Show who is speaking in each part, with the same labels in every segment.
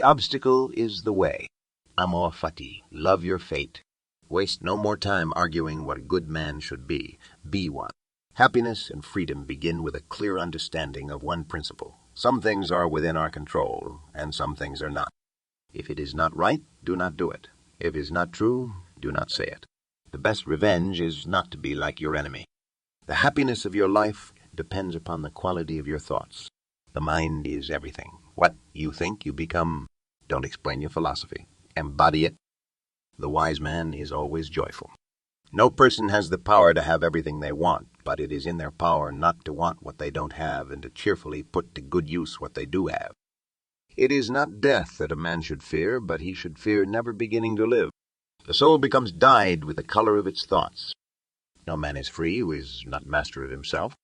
Speaker 1: The obstacle is the way. Amor fati. Love your fate. Waste no more time arguing what a good man should be. Be one. Happiness and freedom begin with a clear understanding of one principle. Some things are within our control, and some things are not. If it is not right, do not do it. If it is not true, do not say it. The best revenge is not to be like your enemy. The happiness of your life depends upon the quality of your thoughts. The mind is everything. What you think, you become. Don't explain your philosophy. Embody it. The wise man is always joyful. No person has the power to have everything they want, but it is in their power not to want what they don't have and to cheerfully put to good use what they do have. It is not death that a man should fear, but he should fear never beginning to live. The soul becomes dyed with the color of its thoughts. No man is free who is not master of himself.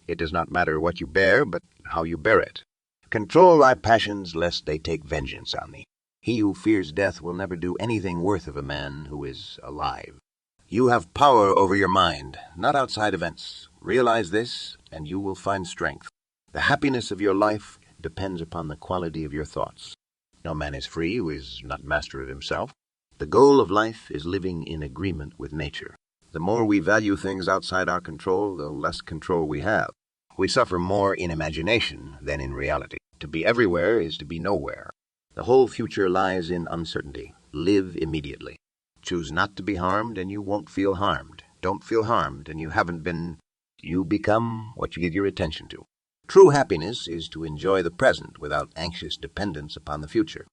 Speaker 1: It does not matter what you bear, but how you bear it. Control thy passions, lest they take vengeance on thee. He who fears death will never do anything worth of a man who is alive. You have power over your mind, not outside events. Realize this, and you will find strength. The happiness of your life depends upon the quality of your thoughts. No man is free who is not master of himself. The goal of life is living in agreement with nature. The more we value things outside our control, the less control we have. We suffer more in imagination than in reality. To be everywhere is to be nowhere. The whole future lies in uncertainty. Live immediately. Choose not to be harmed, and you won't feel harmed. Don't feel harmed, and you haven't been. You become what you give your attention to. True happiness is to enjoy the present without anxious dependence upon the future.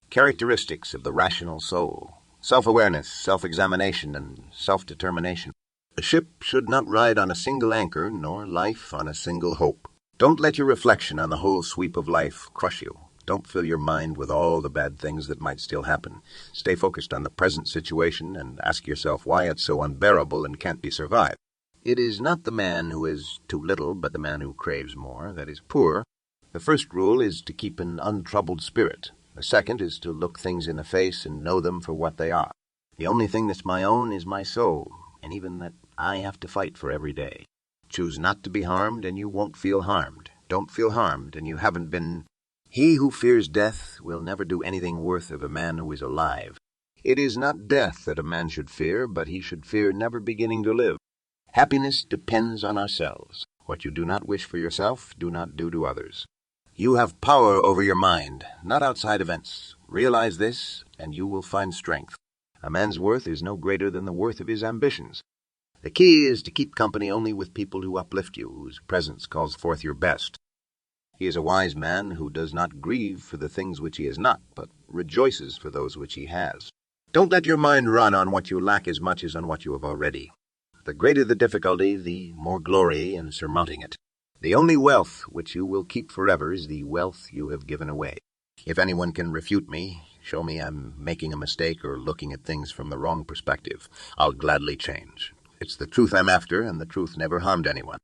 Speaker 1: Characteristics of the rational soul: self-awareness, self-examination, and self-determination. A ship should not ride on a single anchor, nor life on a single hope. Don't let your reflection on the whole sweep of life crush you. Don't fill your mind with all the bad things that might still happen. Stay focused on the present situation and ask yourself why it's so unbearable and can't be survived. It is not the man who is too little, but the man who craves more, that is poor. The first rule is to keep an untroubled spirit. The second is to look things in the face and know them for what they are. The only thing that's my own is my soul, and even that I have to fight for every day. Choose not to be harmed, and you won't feel harmed. Don't feel harmed, and you haven't been. He who fears death will never do anything worth of a man who is alive. It is not death that a man should fear, but he should fear never beginning to live. Happiness depends on ourselves. What you do not wish for yourself, do not do to others. You have power over your mind, not outside events. Realize this, and you will find strength. A man's worth is no greater than the worth of his ambitions. The key is to keep company only with people who uplift you, whose presence calls forth your best. He is a wise man who does not grieve for the things which he is not, but rejoices for those which he has. Don't let your mind run on what you lack as much as on what you have already. The greater the difficulty, the more glory in surmounting it. The only wealth which you will keep forever is the wealth you have given away. If anyone can refute me, show me I'm making a mistake or looking at things from the wrong perspective, I'll gladly change. It's the truth I'm after, and the truth never harmed anyone.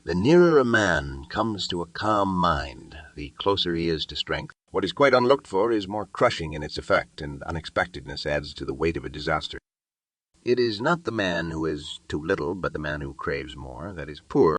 Speaker 1: The nearer a man comes to a calm mind, the closer he is to strength. What is quite unlooked for is more crushing in its effect, and unexpectedness adds to the weight of a disaster. It is not the man who is too little, but the man who craves more, that is poor.